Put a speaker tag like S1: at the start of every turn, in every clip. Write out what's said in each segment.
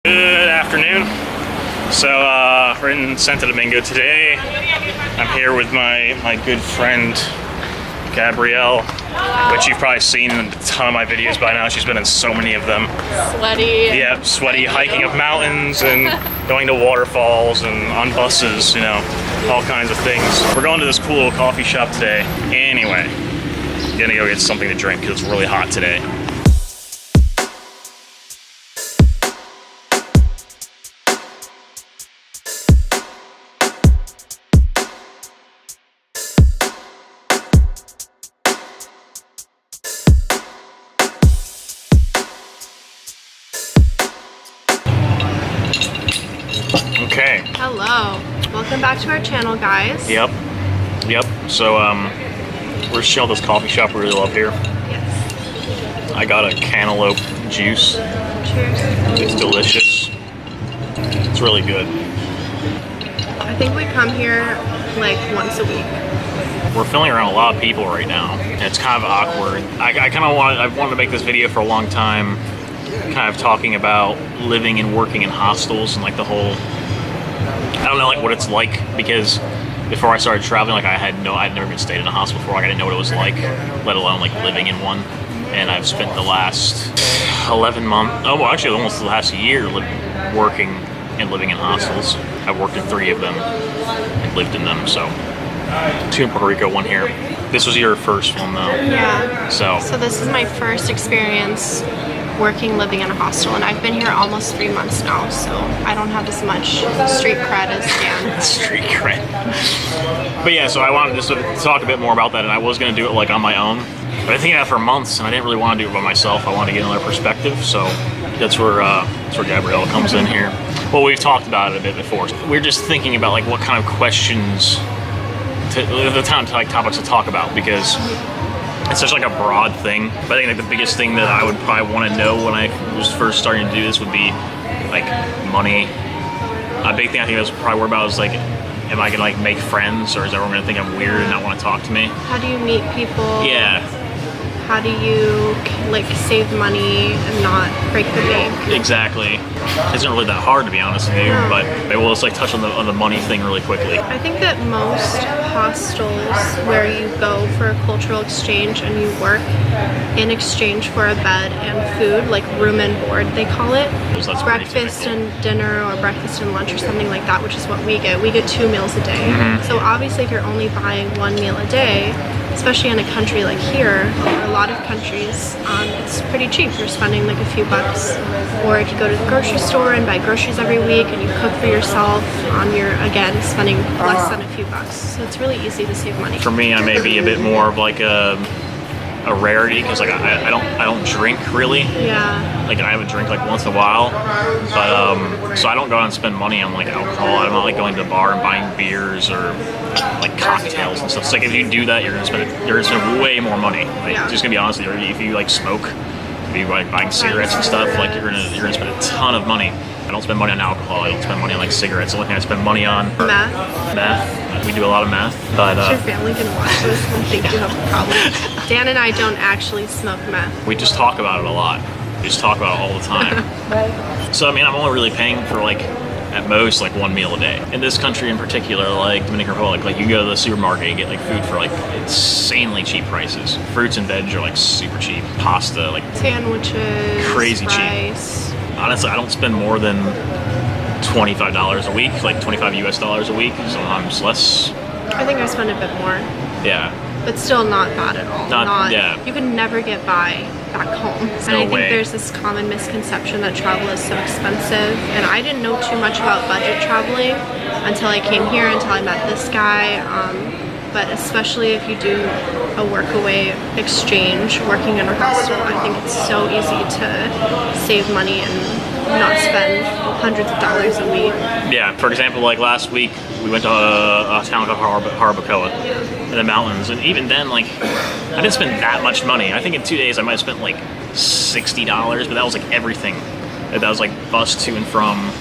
S1: Good afternoon. So we're in Santo Domingo today. I'm here with my good friend Gabrielle, which you've probably seen in a ton of my videos by now. She's been in so many of them.
S2: Sweaty.
S1: Yeah, sweaty, hiking up mountains and going to waterfalls and on buses, you know, all kinds of things. We're going to this cool little coffee shop today. Anyway, gonna go get something to drink because it's really hot today. Okay.
S2: Hello. Welcome back to our channel, guys.
S1: Yep. So we're just chilling at this coffee shop we really love here.
S2: Yes.
S1: I got a cantaloupe juice.
S2: Cheers.
S1: It's delicious. It's really good.
S2: I think we come here like once a week.
S1: We're filming around a lot of people right now, and it's kind of awkward. I've wanted to make this video for a long time, kind of talking about living and working in hostels and like the whole, I don't know, like what it's like, because before I started traveling, like I'd never been stayed in a hostel before. Like I didn't know what it was like, let alone like living in one. And I've spent the last 11 months, actually almost the last year working and living in hostels. I've worked in 3 of them and lived in them, so 2 in Puerto Rico, 1 here. This was your first one though.
S2: Yeah.
S1: So
S2: this is my first experience living in a hostel, and I've been here almost 3 months now, so I don't have as much street cred as Dan.
S1: Street cred. But yeah, so I wanted just to talk a bit more about that, and I was going to do it like on my own, but I think that for months, and I didn't really want to do it by myself. I wanted to get another perspective, so that's where Gabrielle comes in here. Well, we've talked about it a bit before. We're just thinking about like what kind of questions, the topics to talk about, because it's such like a broad thing. But I think like the biggest thing that I would probably want to know when I was first starting to do this would be like money. A big thing I think I was probably worried about was like, am I gonna like make friends, or is everyone gonna think I'm weird and not want to talk to me?
S2: How do you meet people?
S1: Yeah.
S2: How do you like save money and not break the bank?
S1: Exactly. It isn't really that hard, to be honest with you, but maybe we'll just like touch on the money thing really quickly.
S2: I think that most hostels where you go for a cultural exchange and you work in exchange for a bed and food, like room and board they call it, breakfast and dinner or breakfast and lunch or something like that, which is what we get. We get 2 meals a day. So obviously if you're only buying 1 meal a day, especially in a country like here, or a lot of countries, it's pretty cheap. You're spending like a few bucks. Or if you go to the grocery store and buy groceries every week and you cook for yourself, you're again spending less than a few bucks. So it's really easy to save money.
S1: For me, I may be a bit more of like a rarity, because like I don't drink really.
S2: Yeah.
S1: Like I have a drink like once in a while, but so I don't go out and spend money on like alcohol. I'm not like going to the bar and buying beers or like cocktails and stuff. It's like if you do that, you're gonna spend way more money. Like, just gonna be honest with you, if you like smoke, if you like buying cigarettes and stuff, like you're gonna spend a ton of money. I don't spend money on alcohol. I don't spend money on like cigarettes. The only thing I spend money on meth. We do a lot of meth. But
S2: your family can watch this and think you have a problem. Dan and I don't actually smoke meth.
S1: We just talk about it a lot. We just talk about it all the time. So I mean, I'm only really paying for like at most like 1 meal a day. In this country in particular, like Dominican Republic, like you go to the supermarket and get like food for like insanely cheap prices. Fruits and veg are like super cheap. Pasta, like
S2: sandwiches,
S1: crazy
S2: rice.
S1: cheap. Honestly, I don't spend more than $25 a week, like $25 US a week, sometimes less.
S2: I think I spend a bit more.
S1: Yeah.
S2: But still not bad at all.
S1: Yeah.
S2: You can never get by back home. And I think there's this common misconception that travel is so expensive. And I didn't know too much about budget traveling until I came here, until I met this guy. But especially if you do a workaway exchange, working in a hostel, I think it's so easy to save money and not spend hundreds of dollars a week. Yeah,
S1: for example, like last week, we went to a town called Barbacoa in the mountains, and even then, like, I didn't spend that much money. I think in 2 days I might have spent like $60, but that was like everything. That was like bus to and from,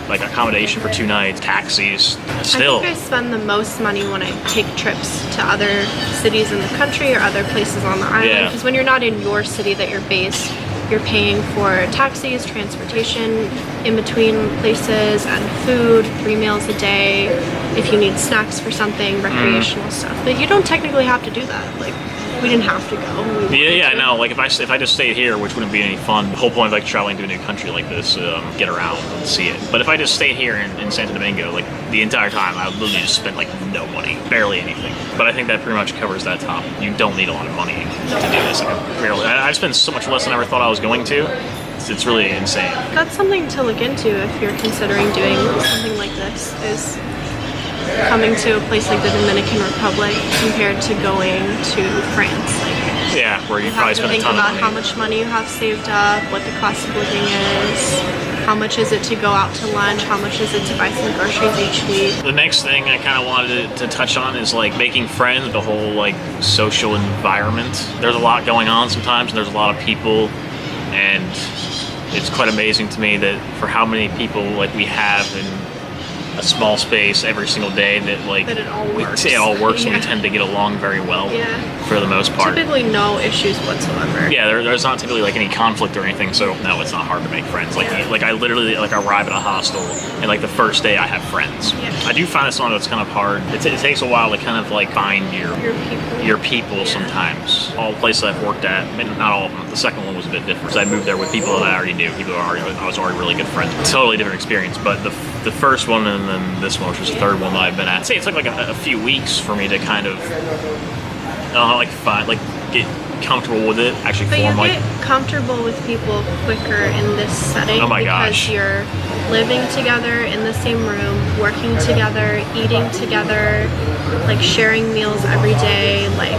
S1: like accommodation for 2 nights, taxis, still. I think I spend the most money when I take trips to other cities in the country or other places on the island. Because when you're not in your city that you're based,
S2: you're paying for taxis, transportation in between places, and food, 3 meals a day. If you need snacks for something, recreational stuff. But you don't technically have to do that. Like, we didn't have to go.
S1: Yeah, I know. Like if I just stayed here, which wouldn't be any fun. The whole point of like traveling to a new country like this, get around and see it. But if I just stayed here in Santo Domingo, like the entire time, I would literally just spend like no money, barely anything. But I think that pretty much covers that top. You don't need a lot of money to do this. Like, I spend so much less than I ever thought I was going to. It's really insane.
S2: That's something to look into if you're considering doing something like this. Is coming to a place like the Dominican Republic compared to going to France. Like,
S1: yeah, where you probably spend a ton of money.
S2: Think about how much money you have saved up, what the cost of living is, how much is it to go out to lunch, how much is it to buy some groceries each week.
S1: The next thing I kind of wanted to touch on is like making friends, the whole like social environment. There's a lot going on sometimes, and there's a lot of people, and it's quite amazing to me that for how many people like we have in a small space every single day that like
S2: that it all works.
S1: It all works,
S2: Yeah.
S1: and we tend to get along very well for the most part.
S2: Typically no issues whatsoever.
S1: Yeah, there's not typically like any conflict or anything, so no, it's not hard to make friends. Like I literally like arrive at a hostel, and like the first day I have friends.
S2: Yeah.
S1: I do find this one that's kind of hard. It takes a while to kind of like find your people sometimes. All the places I've worked at, not all of them. The second one was a bit different. So I moved there with people that I already knew, I was already really good friends. Totally different experience, but the first one and then this one, which was the third one that I've been at. I'd say it took like a few weeks for me to kind of, get comfortable with it. Actually,
S2: but
S1: form
S2: you
S1: like.
S2: get comfortable with people quicker in this setting because you're living together in the same room, working together, eating together, like sharing meals every day, like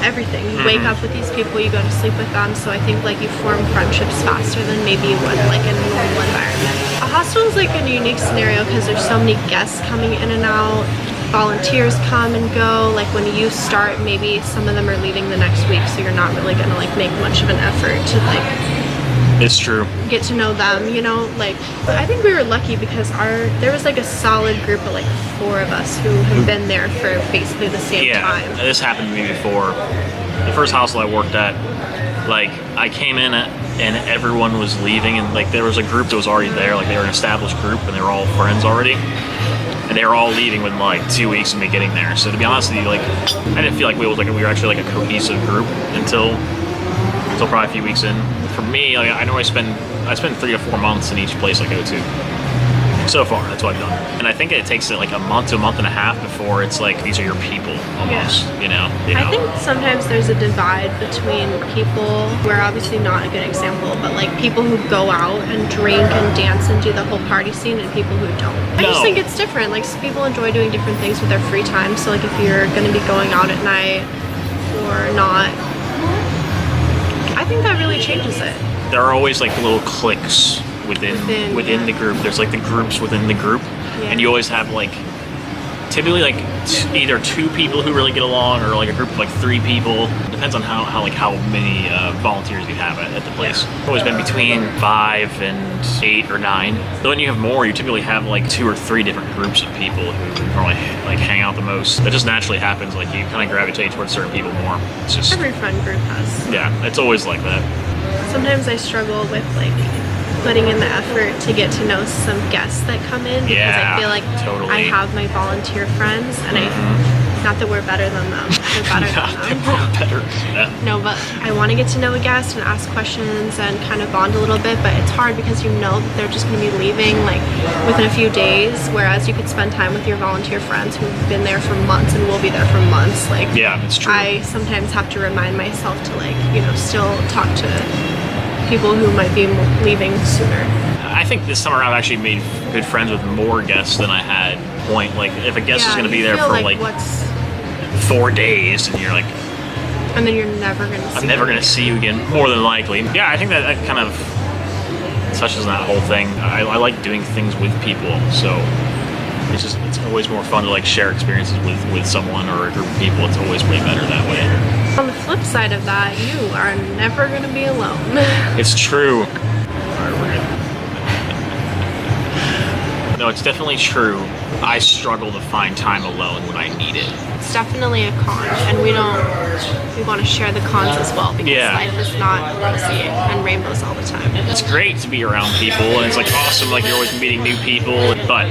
S2: everything. You wake up with these people, you go to sleep with them, so I think like you form friendships faster than maybe you would like in a normal environment. A hostel is like a unique scenario because there's so many guests coming in and out. Volunteers come and go. Like when you start, maybe some of them are leaving the next week, so you're not really gonna like make much of an effort to like
S1: it's true.
S2: Get to know them, you know, like I think we were lucky because there was like a solid group of like 4 of us who have been there for basically the same time.
S1: Yeah, this happened to me before. The first hostel I worked at, like I came in and everyone was leaving, and like there was a group that was already there, like they were an established group and they were all friends already. And they were all leaving within like 2 weeks of me getting there. So to be honest with you, like I didn't feel like we were actually like a cohesive group until probably a few weeks in. For me, like I know I spend 3 to 4 months in each place I go to. So far, that's what I've done. And I think it takes like a month to a month and a half before it's like these are your people almost. You know.
S2: I think sometimes there's a divide between people. We're obviously not a good example, but like people who go out and drink and dance and do the whole party scene, and people who don't. I just think it's different. Like people enjoy doing different things with their free time. So like if you're going to be going out at night or not, I think that really changes it.
S1: There are always like little cliques within the group. There's like the groups within the group, and you always have like typically like either 2 people who really get along, or like a group of like 3 people. Depends on how many volunteers you have at the place. It's always been between 5 and 8 or 9. But when you have more, you typically have like 2 or 3 different groups of people who probably like hang out the most. That just naturally happens. Like you kind of gravitate towards certain people more. It's just
S2: every friend group has.
S1: Yeah, it's always like that.
S2: Sometimes I struggle with like putting in the effort to get to know some guests that come in because I feel like I have my volunteer friends, and not that we're better than them, they're better than them. No, but I want to get to know a guest and ask questions and kind of bond a little bit, but it's hard because you know that they're just going to be leaving like within a few days, whereas you could spend time with your volunteer friends who've been there for months and will be there for months. Like
S1: it's true.
S2: I sometimes have to remind myself to like, you know, still talk to people who might be leaving sooner.
S1: I think this summer I've actually made good friends with more guests than I had. Like if a guest is going to be there for like 4 days, and you're like,
S2: and then you're never going to see
S1: I'm never going to see you again, more than likely. Yeah, I think that kind of touches on that whole thing. I like doing things with people, so it's always more fun to like share experiences with someone or a group of people. It's always way better that way.
S2: On the flip side of that, you are never going to be alone. It's
S1: true. no, it's definitely true. I struggle to find time alone when I need it.
S2: It's definitely a con, and we want to share the cons as well, because life is not rosy and rainbows all the time.
S1: It's great to be around people, and it's like awesome, like you're always meeting new people, but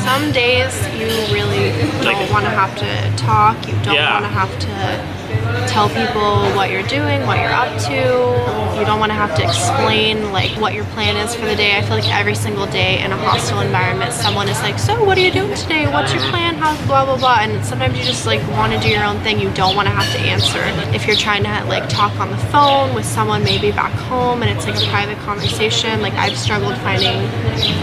S2: some days you really don't want to have to talk, you don't want to have to tell people what you're doing, what you're up to. You don't want to have to explain like what your plan is for the day. I feel like every single day in a hostel environment, someone is like, so what are you doing today? What's your plan? How blah blah blah. And sometimes you just like want to do your own thing. You don't want to have to answer. If you're trying to like talk on the phone with someone maybe back home and it's like a private conversation, like I've struggled finding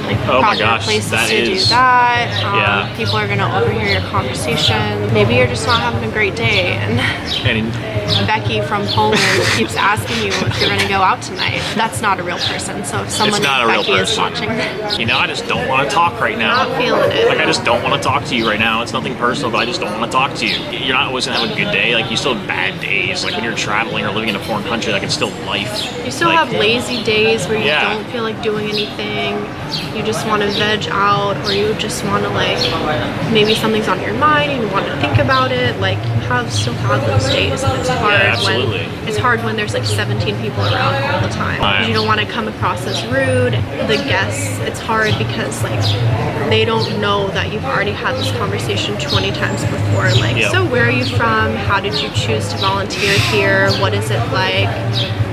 S2: like proper places to do that. People are gonna overhear your conversation. Maybe you're just not having a great day, and Becky from Poland keeps asking you if you're gonna go out tonight. That's not a real person. So if someone like Becky is watching,
S1: you know, I just don't want to talk right now.
S2: Not feeling it.
S1: Like I just don't want to talk to you right now. It's nothing personal, but I just don't want to talk to you. You're not always gonna have a good day. Like you still have bad days. Like when you're traveling or living in a foreign country, like it's still life.
S2: You still have lazy days where you don't feel like doing anything. You just want to veg out, or you just want to like maybe something's on your mind and you want to think about it. Like you still have those days. And it's hard when there's like 17 people around all the time. Because you don't want to come across as rude. The guests, it's hard because like they don't know that you've already had this conversation 20 times before. Like, so where are you from? How did you choose to volunteer here? What is it like?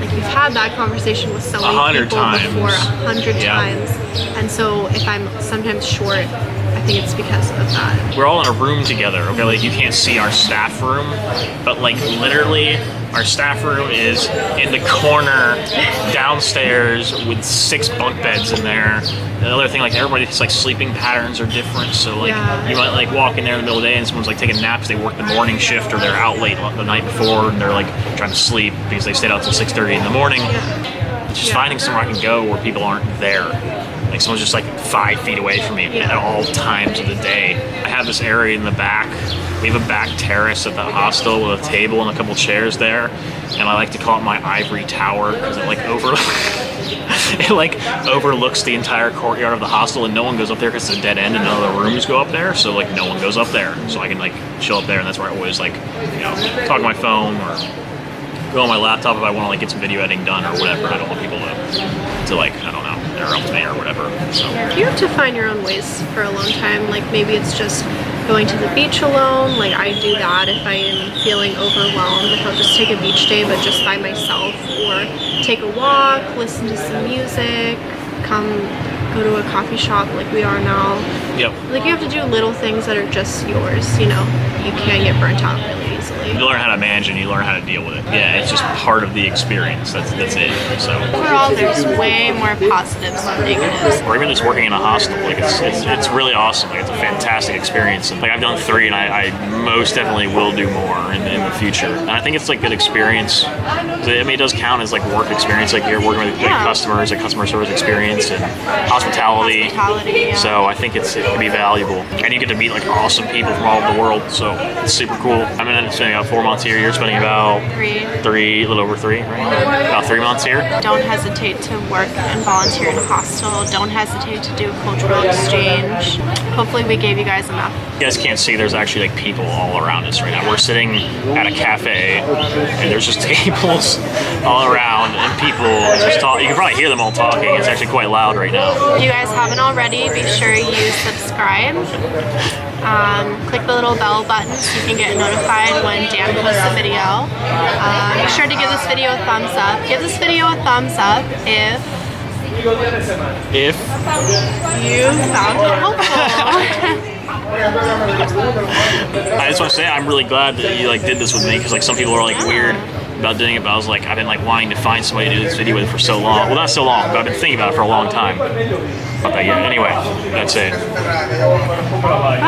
S2: Like you've had that conversation with so many people before 100 times. And so if I'm sometimes short, I think it's because of that.
S1: We're all in a room together, okay? Like you can't see our staff room, but like literally our staff room is in the corner downstairs with 6 bunk beds in there. Another thing, like everybody's like sleeping patterns are different, so like you might like walk in there in the middle of the day and someone's like taking naps, they work the morning shift or they're out late the night before and they're like trying to sleep because they stayed out till 6:30 in the morning. Just finding somewhere I can go where people aren't there. Like someone's just like 5 feet away from me at all times of the day. I have this area in the back. We have a back terrace at the hostel with a table and a couple chairs there. And I like to call it my ivory tower because it like overlooks the entire courtyard of the hostel, and no one goes up there because it's a dead end and none of the rooms go up there. So like no one goes up there. So I can like chill up there, and that's where I always like, you know, talk on my phone or go on my laptop if I want to like get some video editing done or whatever. I don't want people to like, I don't know, interrupt me or whatever. So
S2: you have to find your own ways for a long time. Like maybe it's just going to the beach alone. Like I do that if I am feeling overwhelmed. Like I'll just take a beach day but just by myself, or take a walk, listen to some music, go to a coffee shop like we are now. Like you have to do little things that are just yours, you know. You can't get burnt out really easily.
S1: You learn how to manage and you learn how to deal with it. Yeah, it's just part of the experience. That's it. So
S2: overall, there's way more positives than negatives.
S1: Or even just working in a hostel, like it's really awesome. Like it's a fantastic experience. And like I've done 3, and I most definitely will do more in the future. And I think it's like good experience. I mean, it does count as like work experience. Like you're working with customers, a customer service experience, and hospitality. So I think it can be valuable, and you get to meet like awesome people from all over the world. So it's super cool. I'm spending about 4 months here. You're spending about 3, a little over 3, right? About 3 months here.
S2: Don't hesitate to work and volunteer in a hostel. Don't hesitate to do a cultural exchange. Hopefully we gave you guys enough.
S1: You guys can't see, there's actually like people all around us right now. We're sitting at a cafe and there's just tables all around and people just talk. You can probably hear them all talking. It's actually quite loud right now.
S2: If you guys haven't already, be sure you subscribe. Click the little bell button so you can get notified when Dan posts a video. Make sure to give this video a thumbs up. Give this video a thumbs up if you found it helpful.
S1: I just want to say I'm really glad that you like did this with me, because like some people are like weird about doing it, but I was like, I've been like wanting to find somebody to do this video with for so long. Well, not so long, but I've been thinking about it for a long time. But yeah, anyway, that's it.
S2: Bye.